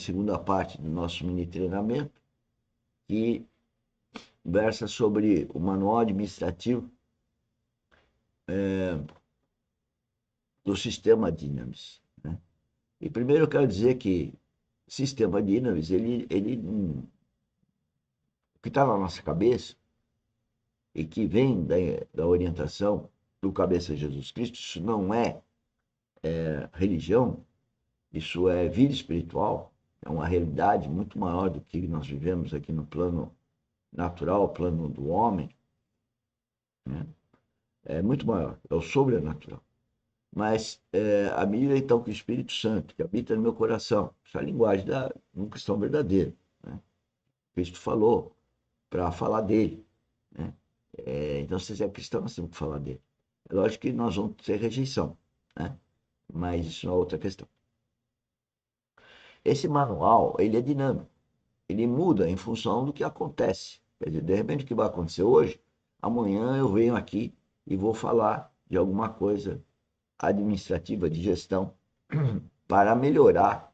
segunda parte do nosso mini treinamento, que versa sobre o manual administrativo do sistema Dynamis, né? E primeiro eu quero dizer que o sistema Dynamis, o que está na nossa cabeça e que vem da orientação do cabeça de Jesus Cristo, isso não é religião, isso é vida espiritual, é uma realidade muito maior do que nós vivemos aqui no plano natural, plano do homem, né? É muito maior, é o sobrenatural. Mas à medida então que o Espírito Santo, que habita no meu coração, essa é a linguagem de um cristão verdadeiro, né? Cristo falou para falar dele, né? Então, se você é cristão, nós temos que falar dele. É lógico que nós vamos ter rejeição, né? Mas isso é outra questão. Esse manual, ele é dinâmico, ele muda em função do que acontece. Quer dizer, de repente, o que vai acontecer hoje, amanhã eu venho aqui e vou falar de alguma coisa administrativa, de gestão, para melhorar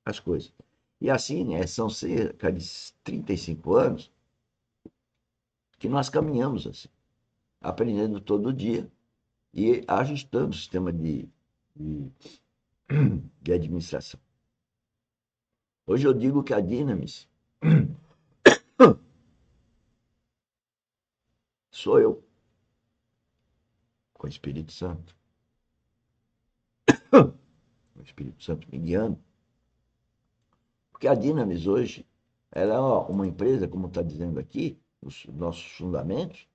as coisas. E assim, né, são cerca de 35 anos que nós caminhamos assim, aprendendo todo dia e ajustando o sistema de, de administração. Hoje eu digo que a Dynamis sou eu, com o Espírito Santo. O Espírito Santo me guiando. Porque a Dynamis hoje, ela é uma empresa, como está dizendo aqui, os nossos fundamentos,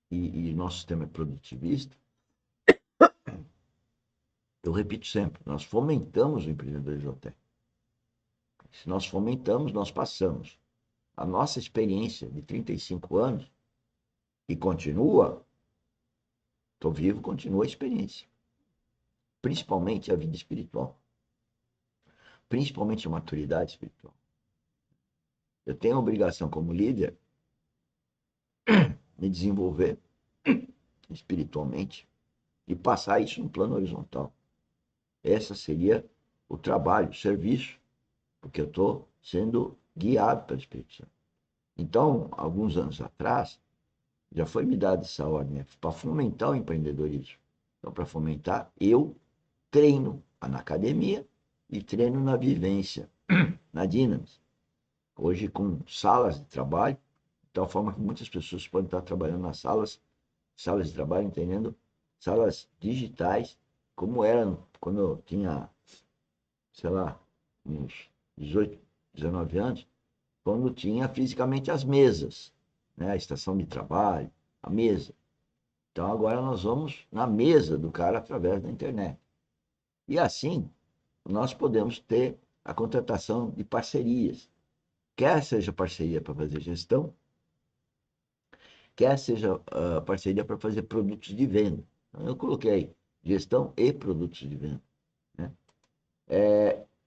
e nosso sistema é produtivista. Eu repito sempre, nós fomentamos o empreendedorismo técnico. Se nós fomentamos, nós passamos. A nossa experiência de 35 anos, e continua, estou vivo, continua a experiência. Principalmente a vida espiritual. Principalmente a maturidade espiritual. Eu tenho a obrigação como líder de desenvolver espiritualmente e passar isso no plano horizontal. Esse seria o trabalho, o serviço, porque eu estou sendo guiado pelo Espírito Santo. Então, alguns anos atrás, já foi me dada essa ordem, para fomentar o empreendedorismo. Então, para fomentar, eu treino na academia e treino na vivência, na Dynamis. Hoje, com salas de trabalho, de tal forma que muitas pessoas podem estar trabalhando nas salas de trabalho, entendendo? Salas digitais, como eram quando eu tinha, sei lá, uns 18, 19 anos, quando tinha fisicamente as mesas, né? A estação de trabalho, a mesa. Então agora nós vamos na mesa do cara através da internet. E assim nós podemos ter a contratação de parcerias, quer seja parceria para fazer gestão, quer seja parceria para fazer produtos de venda. Então, eu coloquei gestão e produtos de venda, né?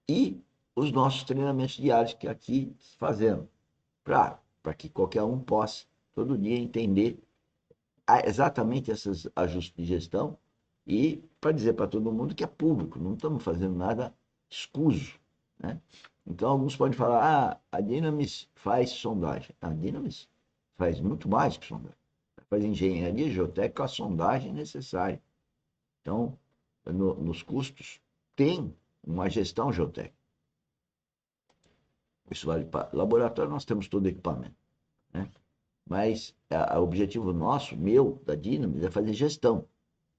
E os nossos treinamentos diários que aqui fazemos, para que qualquer um possa todo dia entender exatamente esses ajustes de gestão e para dizer para todo mundo que é público, não estamos fazendo nada escuso, né? Então, alguns podem falar, a Dynamis faz sondagem. A Dynamis faz muito mais que sondagem. Faz engenharia geotécnica, a sondagem necessária. Então, nos custos, tem uma gestão geotécnica. Isso vale para laboratório, nós temos todo o equipamento, né? Mas o objetivo nosso, meu, da Dynamis, é fazer gestão.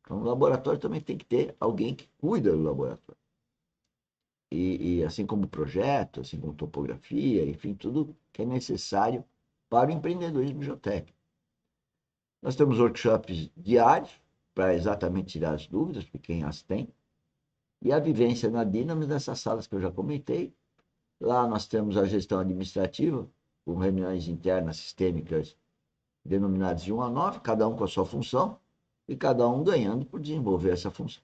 Então, o laboratório também tem que ter alguém que cuida do laboratório. E assim como projeto, assim como topografia, enfim, tudo que é necessário para o empreendedorismo geotécnico. Nós temos workshops diários para exatamente tirar as dúvidas, porque quem as tem. E a vivência na Dynamis, nessas salas que eu já comentei. Lá nós temos a gestão administrativa, com reuniões internas sistêmicas denominadas de 1 a 9, cada um com a sua função, e cada um ganhando por desenvolver essa função.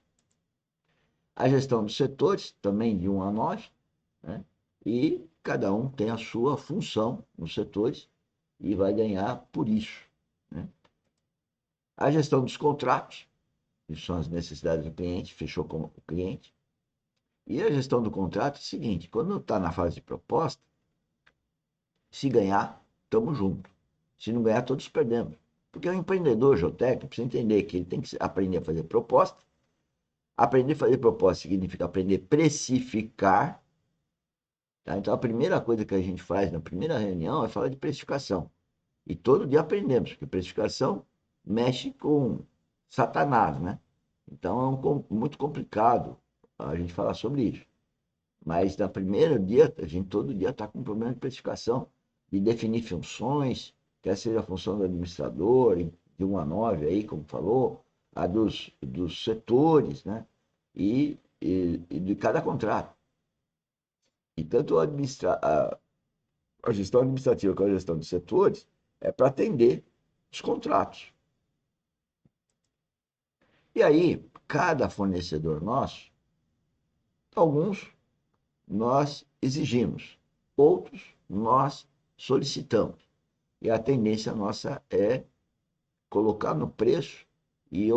A gestão dos setores, também de 1 a 9, né? E cada um tem a sua função nos setores e vai ganhar por isso, né? A gestão dos contratos, que são as necessidades do cliente, fechou com o cliente. E a gestão do contrato é o seguinte: quando está na fase de proposta, se ganhar, estamos juntos. Se não ganhar, todos perdemos. Porque o empreendedor geotécnico precisa entender que ele tem que aprender a fazer proposta. Aprender a fazer proposta significa aprender a precificar. Tá? Então, a primeira coisa que a gente faz na primeira reunião é falar de precificação. E todo dia aprendemos, porque precificação mexe com Satanás, né? Então, muito complicado a gente falar sobre isso. Mas na primeira dia, a gente todo dia está com um problema de precificação, de definir funções, quer seja a função do administrador, de 1 a 9 aí, como falou, a dos setores, né? E de cada contrato. E tanto a gestão administrativa quanto a gestão dos setores é para atender os contratos. E aí, cada fornecedor nosso, alguns nós exigimos, outros nós solicitamos. E a tendência nossa é colocar no preço e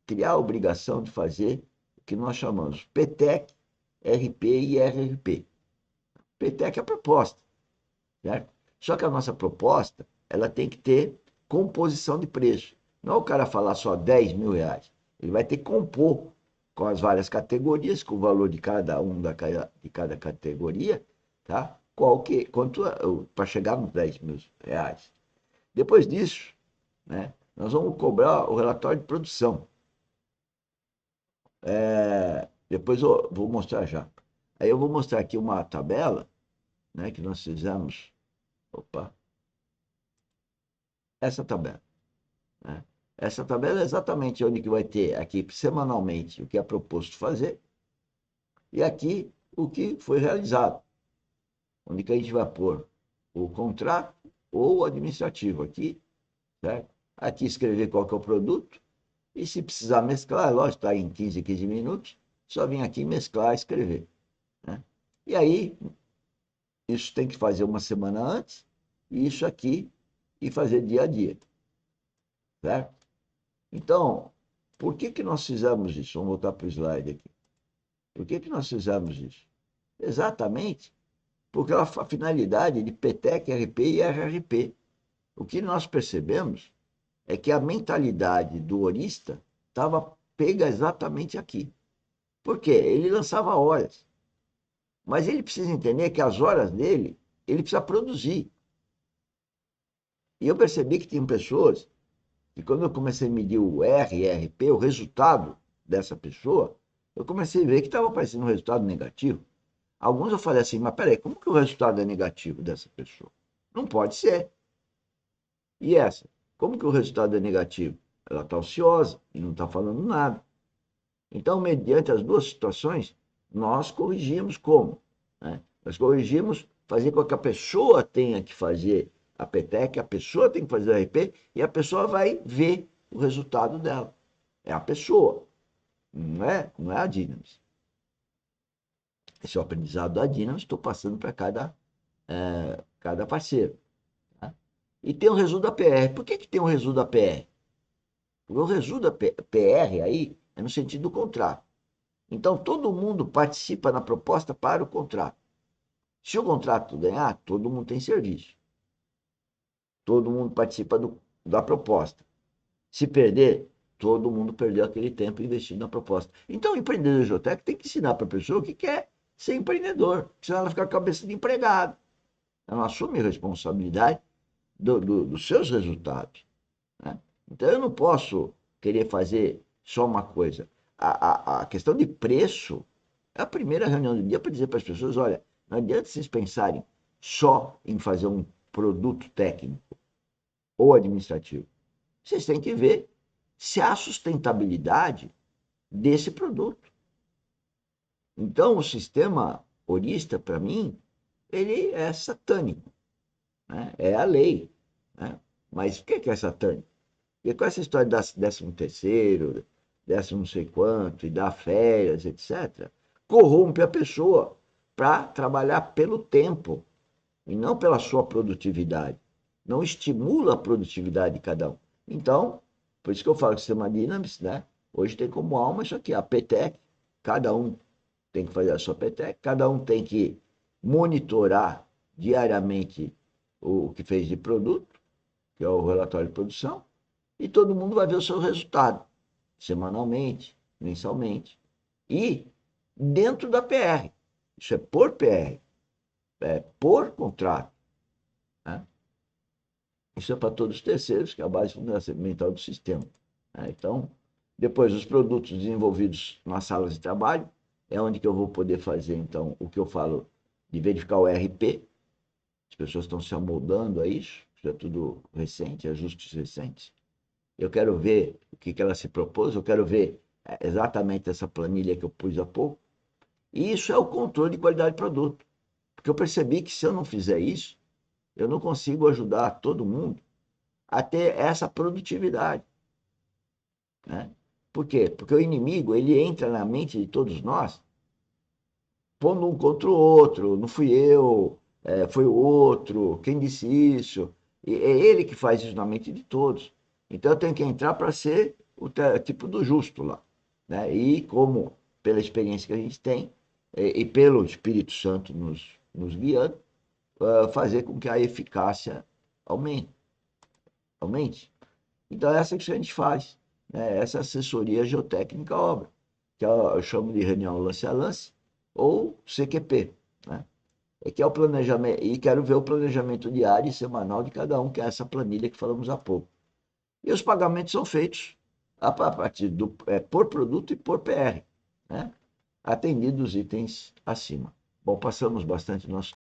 criar a obrigação de fazer o que nós chamamos PTEC, RP e RRP. PTEC é a proposta, certo? Só que a nossa proposta, ela tem que ter composição de preço. Não é o cara falar só 10 mil reais. Ele vai ter que compor com as várias categorias, com o valor de cada de cada categoria, tá? Quanto para chegar nos 10 mil reais. Depois disso, né, nós vamos cobrar o relatório de produção. Depois eu vou mostrar já. Aí eu vou mostrar aqui uma tabela, né, que nós fizemos. Opa, essa tabela. Né? Essa tabela é exatamente onde que vai ter aqui semanalmente o que é proposto fazer e aqui o que foi realizado. Onde que a gente vai pôr o contrato ou o administrativo aqui, certo? Aqui escrever qual que é o produto e se precisar mesclar, lógico, está em 15 minutos, só vir aqui mesclar e escrever. Né? E aí, isso tem que fazer uma semana antes e isso aqui e fazer dia a dia, certo? Então, por que que nós fizemos isso? Vamos voltar para o slide aqui. Por que que nós fizemos isso? Exatamente porque a finalidade de PTEC, RP e RRP. O que nós percebemos é que a mentalidade do horista estava pega exatamente aqui. Por quê? Ele lançava horas. Mas ele precisa entender que as horas dele, ele precisa produzir. E eu percebi que tinham pessoas que quando eu comecei a medir o RRP, o resultado dessa pessoa, eu comecei a ver que estava aparecendo um resultado negativo. Alguns eu falei assim, mas peraí, como que o resultado é negativo dessa pessoa? Não pode ser. E essa? Como que o resultado é negativo? Ela está ociosa e não está falando nada. Então, mediante as duas situações, nós corrigimos como? Né? Nós corrigimos fazer com que a pessoa tenha que fazer a PTEC, a pessoa tem que fazer o RP e a pessoa vai ver o resultado dela. É a pessoa, não é a Dynamis. Esse é o aprendizado da Dynamis, estou passando para cada parceiro. Tá? E tem o resumo da PR. Por que tem o resumo da PR? Porque o resumo da PR aí é no sentido do contrato. Então, todo mundo participa na proposta para o contrato. Se o contrato ganhar, todo mundo tem serviço. Todo mundo participa da proposta. Se perder, todo mundo perdeu aquele tempo investido na proposta. Então, o empreendedor geotécnico tem que ensinar para a pessoa que quer ser empreendedor, senão ela fica com a cabeça de empregado. Ela não assume a responsabilidade dos seus resultados. Né? Então, eu não posso querer fazer só uma coisa. A questão de preço é a primeira reunião do dia para dizer para as pessoas: olha, não adianta vocês pensarem só em fazer um produto técnico ou administrativo. Vocês têm que ver se há sustentabilidade desse produto. Então, o sistema horista, para mim, ele é satânico. Né? É a lei. Né? Mas o que é satânico? E com essa história da 13º, 10 não sei quanto, e dar férias, etc., corrompe a pessoa para trabalhar pelo tempo e não pela sua produtividade. Não estimula a produtividade de cada um. Então, por isso que eu falo que o sistema Dynamis, né? Hoje tem como alma isso aqui, a PTEC, cada um tem que fazer a sua peteca, cada um tem que monitorar diariamente o que fez de produto, que é o relatório de produção, e todo mundo vai ver o seu resultado, semanalmente, mensalmente, e dentro da PR. Isso é por PR, é por contrato. Né? Isso é para todos os terceiros, que é a base fundamental do sistema. Né? Então, depois, os produtos desenvolvidos nas salas de trabalho, é onde que eu vou poder fazer, então, o que eu falo de verificar o RP. As pessoas estão se amoldando a isso, isso é tudo recente, ajustes recentes. Eu quero ver o que ela se propôs, eu quero ver exatamente essa planilha que eu pus há pouco. E isso é o controle de qualidade de produto. Porque eu percebi que se eu não fizer isso, eu não consigo ajudar todo mundo a ter essa produtividade. Né? Por quê? Porque o inimigo, ele entra na mente de todos nós, pondo um contra o outro, não fui eu, foi o outro, quem disse isso? E é ele que faz isso na mente de todos. Então eu tenho que entrar para ser o tipo do justo lá. Né? E como, pela experiência que a gente tem, e pelo Espírito Santo nos guiando, fazer com que a eficácia aumente. aumente. Então, essa que a gente faz, né? Essa assessoria geotécnica obra, que eu chamo de reunião lance a lance, ou CQP, né? Que é o planejamento, e quero ver o planejamento diário e semanal de cada um, que é essa planilha que falamos há pouco. E os pagamentos são feitos a partir por produto e por PR, né? Atendidos os itens acima. Bom, passamos bastante nosso